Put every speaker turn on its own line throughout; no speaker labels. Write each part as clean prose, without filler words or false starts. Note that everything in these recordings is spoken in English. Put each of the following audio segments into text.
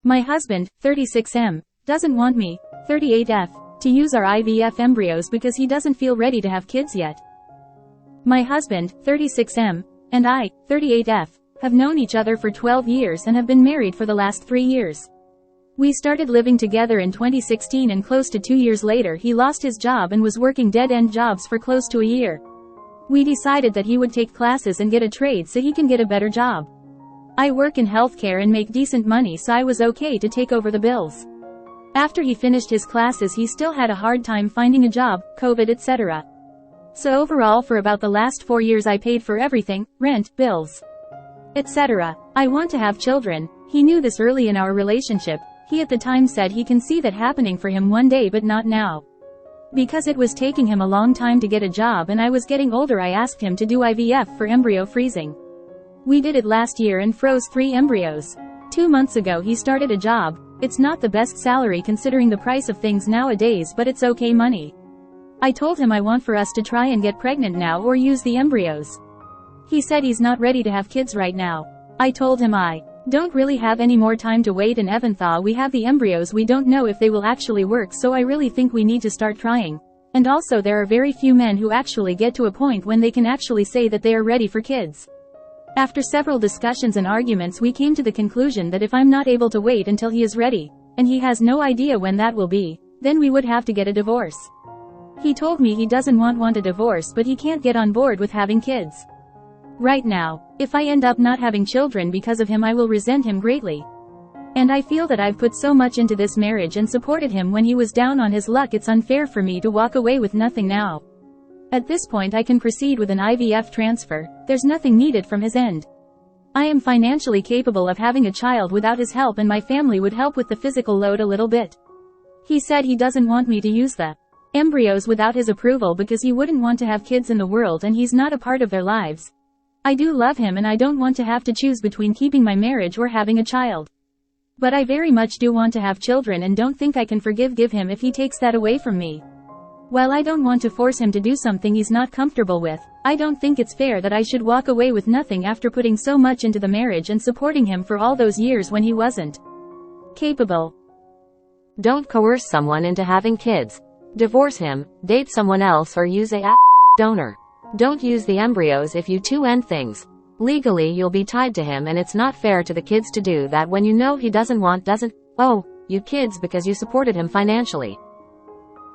My husband, 36M, doesn't want me, 38F, to use our IVF embryos because he doesn't feel ready to have kids yet. My husband, 36M, and I, 38F, have known each other for 12 years and have been married for the last 3 years. We started living together in 2016 and close to 2 years later he lost his job and was working dead-end jobs for close to a year. We decided that he would take classes and get a trade so he can get a better job. I work in healthcare and make decent money, so I was okay to take over the bills. After he finished his classes he still had a hard time finding a job, COVID etc. So overall for about the last 4 years I paid for everything, rent, bills, etc. I want to have children. He knew this early in our relationship. He at the time said he can see that happening for him one day but not now. Because it was taking him a long time to get a job and I was getting older, I asked him to do IVF for embryo freezing. We did it last year and froze 3 embryos. 2 months ago he started a job. It's not the best salary considering the price of things nowadays, but it's okay money. I told him I want for us to try and get pregnant now or use the embryos. He said he's not ready to have kids right now. I told him I don't really have any more time to wait, and even though we have the embryos we don't know if they will actually work, so I really think we need to start trying. And also there are very few men who actually get to a point when they can actually say that they are ready for kids. After several discussions and arguments we came to the conclusion that if I'm not able to wait until he is ready, and he has no idea when that will be, then we would have to get a divorce. He told me he doesn't want a divorce, but he can't get on board with having kids right now. If I end up not having children because of him I will resent him greatly. And I feel that I've put so much into this marriage and supported him when he was down on his luck. It's unfair for me to walk away with nothing now. At this point I can proceed with an IVF transfer. There's nothing needed from his end. I am financially capable of having a child without his help, and my family would help with the physical load a little bit. He said he doesn't want me to use the embryos without his approval because he wouldn't want to have kids in the world and he's not a part of their lives. I do love him and I don't want to have to choose between keeping my marriage or having a child. But I very much do want to have children and don't think I can give him if he takes that away from me. While I don't want to force him to do something he's not comfortable with, I don't think it's fair that I should walk away with nothing after putting so much into the marriage and supporting him for all those years when he wasn't capable.
Don't coerce someone into having kids. Divorce him, date someone else, or use a donor. Don't use the embryos if you two end things. Legally you'll be tied to him and it's not fair to the kids to do that when you know he doesn't you kids because you supported him financially.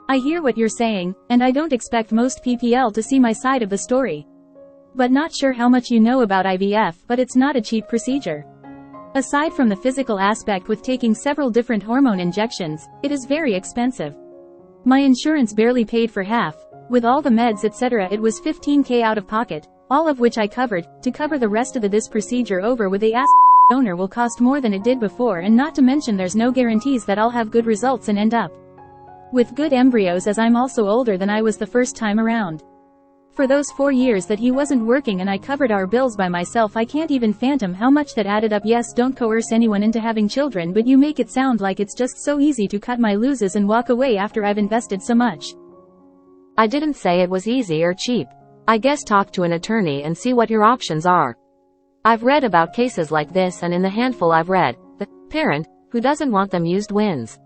I hear what you're saying, and I don't expect most PPL to see my side of the story. But not sure how much you know about IVF, but it's not a cheap procedure. Aside from the physical aspect with taking several different hormone injections, it is very expensive. My insurance barely paid for half. With all the meds etc. it was $15,000 out of pocket, all of which I covered. To cover the rest of this procedure over with a donor will cost more than it did before, and not to mention there's no guarantees that I'll have good results and end up with good embryos, as I'm also older than I was the first time around. For those 4 years that he wasn't working and I covered our bills by myself, I can't even fathom how much that added up. Yes, don't coerce anyone into having children, but you make it sound like it's just so easy to cut my losses and walk away after I've invested so much.
I didn't say it was easy or cheap. I guess talk to an attorney and see what your options are. I've read about cases like this, and in the handful I've read, the parent who doesn't want them used wins.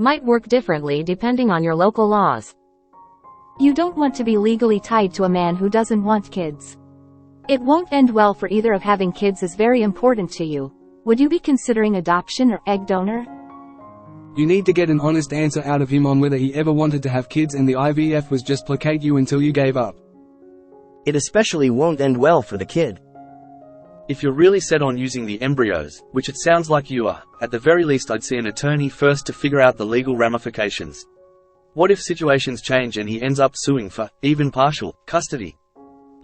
Might work differently depending on your local laws.
You don't want to be legally tied to a man who doesn't want kids. It won't end well for either of having kids is very important to you. Would you be considering adoption or egg donor?
You need to get an honest answer out of him on whether he ever wanted to have kids and the IVF was just placate you until you gave up.
It especially won't end well for the kid.
If you're really set on using the embryos, which it sounds like you are, at the very least I'd see an attorney first to figure out the legal ramifications. What if situations change and he ends up suing for, even partial, custody?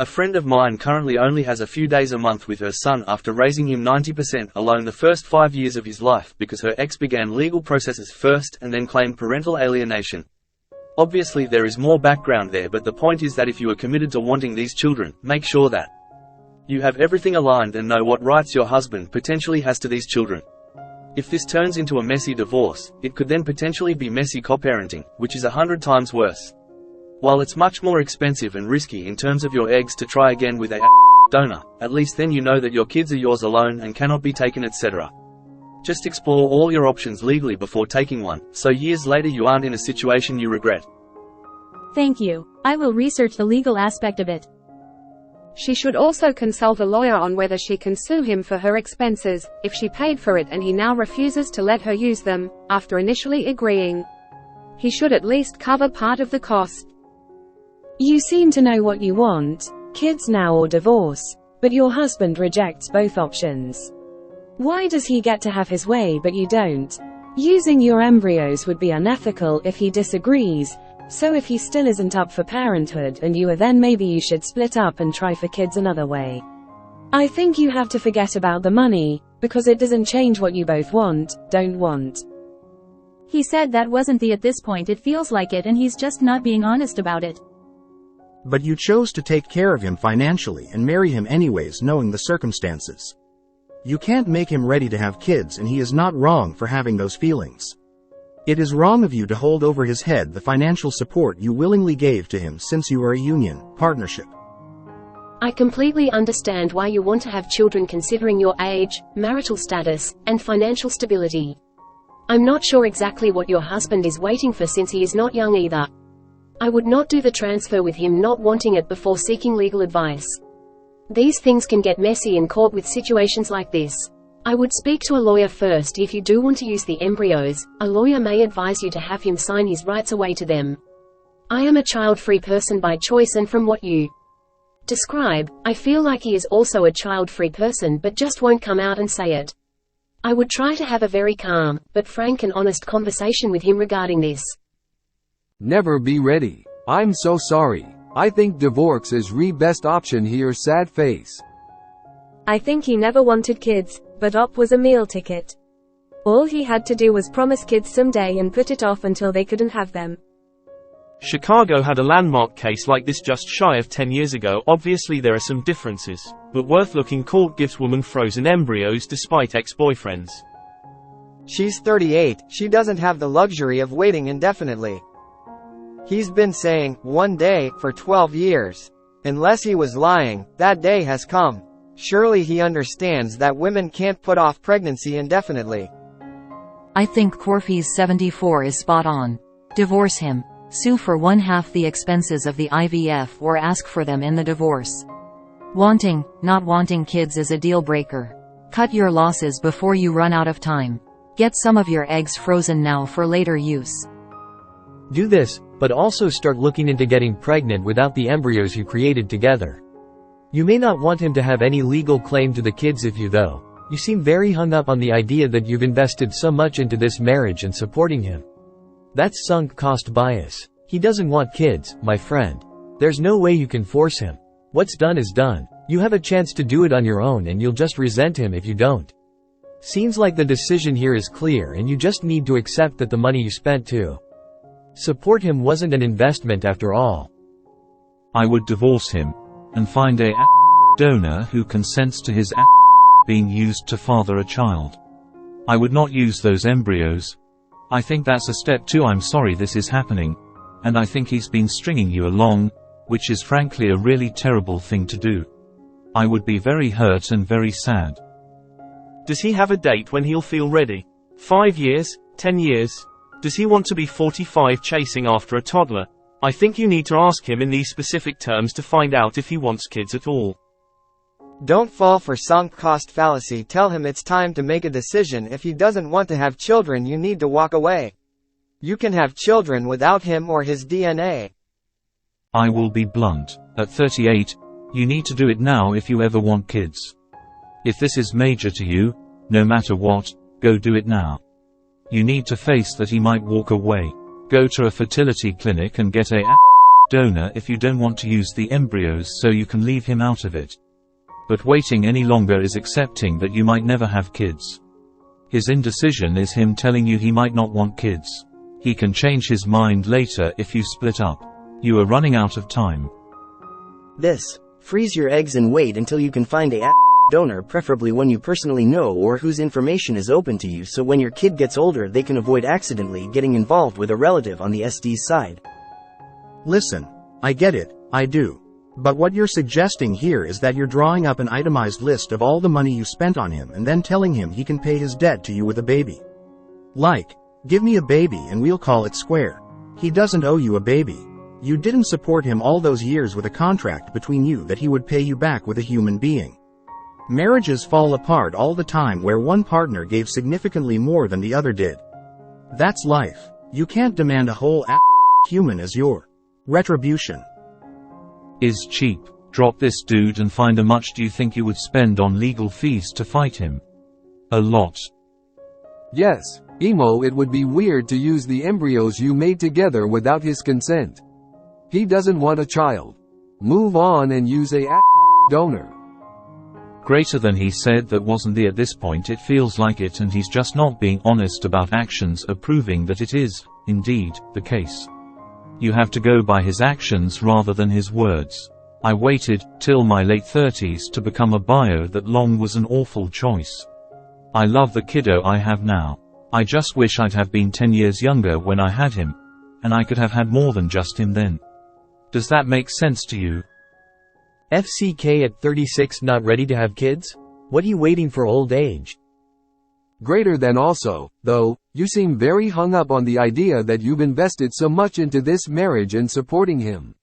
A friend of mine currently only has a few days a month with her son after raising him 90% alone the first 5 years of his life because her ex began legal processes first and then claimed parental alienation. Obviously there is more background there, but the point is that if you are committed to wanting these children, make sure that you have everything aligned and know what rights your husband potentially has to these children. If this turns into a messy divorce, it could then potentially be messy co-parenting, which is 100 times worse. While it's much more expensive and risky in terms of your eggs to try again with a donor, at least then you know that your kids are yours alone and cannot be taken etc. Just explore all your options legally before taking one, so years later you aren't in a situation you regret.
Thank you. I will research the legal aspect of it.
She should also consult a lawyer on whether she can sue him for her expenses, if she paid for it and he now refuses to let her use them, after initially agreeing. He should at least cover part of the cost.
You seem to know what you want, kids now or divorce, but your husband rejects both options. Why does he get to have his way but you don't? Using your embryos would be unethical if he disagrees, so if he still isn't up for parenthood and you are, then maybe you should split up and try for kids another way. I think you have to forget about the money, because it doesn't change what you both don't want.
He said that wasn't at this point it feels like it, and he's just not being honest about it.
But you chose to take care of him financially and marry him anyways, knowing the circumstances. You can't make him ready to have kids, and he is not wrong for having those feelings. It is wrong of you to hold over his head the financial support you willingly gave to him since you are a partnership.
I completely understand why you want to have children considering your age, marital status, and financial stability. I'm not sure exactly what your husband is waiting for since he is not young either. I would not do the transfer with him not wanting it before seeking legal advice. These things can get messy in court with situations like this. I would speak to a lawyer first. If you do want to use the embryos, a lawyer may advise you to have him sign his rights away to them. I am a child-free person by choice, and from what you describe, I feel like he is also a child-free person but just won't come out and say it. I would try to have a very calm, but frank and honest conversation with him regarding this.
Never be ready. I'm so sorry. I think divorce is the best option here. Sad face.
I think he never wanted kids, but op was a meal ticket. All he had to do was promise kids someday and put it off until they couldn't have them.
Chicago had a landmark case like this just shy of 10 years ago. Obviously there are some differences, but worth looking. Court gives woman frozen embryos despite ex-boyfriends.
She's 38, she doesn't have the luxury of waiting indefinitely. He's been saying, one day, for 12 years. Unless he was lying, that day has come. Surely he understands that women can't put off pregnancy indefinitely.
I think Corfy's 74 is spot on. Divorce him. Sue for 1/2 the expenses of the IVF or ask for them in the divorce. Wanting, not wanting kids is a deal breaker. Cut your losses before you run out of time. Get some of your eggs frozen now for later use.
Do this, but also start looking into getting pregnant without the embryos you created together. You may not want him to have any legal claim to the kids if you though. You seem very hung up on the idea that you've invested so much into this marriage and supporting him. That's sunk cost bias. He doesn't want kids, my friend. There's no way you can force him. What's done is done. You have a chance to do it on your own and you'll just resent him if you don't. Seems like the decision here is clear and you just need to accept that the money you spent to support him wasn't an investment after all.
I would divorce him and find a donor who consents to his being used to father a child. I would not use those embryos. I think that's a step too. I'm sorry this is happening, and I think he's been stringing you along, which is frankly a really terrible thing to do. I would be very hurt and very sad.
Does he have a date when he'll feel ready? 5 years? 10 years? Does he want to be 45 chasing after a toddler? I think you need to ask him in these specific terms to find out if he wants kids at all.
Don't fall for sunk cost fallacy. Tell him it's time to make a decision. If he doesn't want to have children, you need to walk away. You can have children without him or his DNA.
I will be blunt. At 38, you need to do it now if you ever want kids. If this is major to you, no matter what, go do it now. You need to face that he might walk away. Go to a fertility clinic and get a donor if you don't want to use the embryos so you can leave him out of it. But waiting any longer is accepting that you might never have kids. His indecision is him telling you he might not want kids. He can change his mind later if you split up. You are running out of time.
Freeze your eggs and wait until you can find a donor, preferably one you personally know or whose information is open to you, so when your kid gets older they can avoid accidentally getting involved with a relative on the SD's side.
Listen, I get it, I do. But what you're suggesting here is that you're drawing up an itemized list of all the money you spent on him and then telling him he can pay his debt to you with a baby. Like, give me a baby and we'll call it square. He doesn't owe you a baby. You didn't support him all those years with a contract between you that he would pay you back with a human being. Marriages fall apart all the time where one partner gave significantly more than the other did. That's life. You can't demand a whole human as your retribution.
Is cheap. Drop this dude and find how much do you think you would spend on legal fees to fight him? A lot.
Yes, Emo, it would be weird to use the embryos you made together without his consent. He doesn't want a child. Move on and use a donor.
Greater than he said that wasn't the at this point it feels like it and he's just not being honest about actions or proving that it is, indeed, the case. You have to go by his actions rather than his words. I waited till my late 30s to become a bio that long was an awful choice. I love the kiddo I have now. I just wish I'd have been 10 years younger when I had him. And I could have had more than just him then. Does that make sense to you?
FCK at 36 not ready to have kids? What are you waiting for old age?
Greater than also, though, you seem very hung up on the idea that you've invested so much into this marriage and supporting him.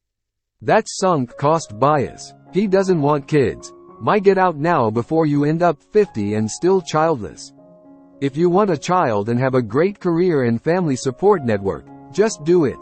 That's sunk cost bias. He doesn't want kids. Might get out now before you end up 50 and still childless. If you want a child and have a great career and family support network, just do it.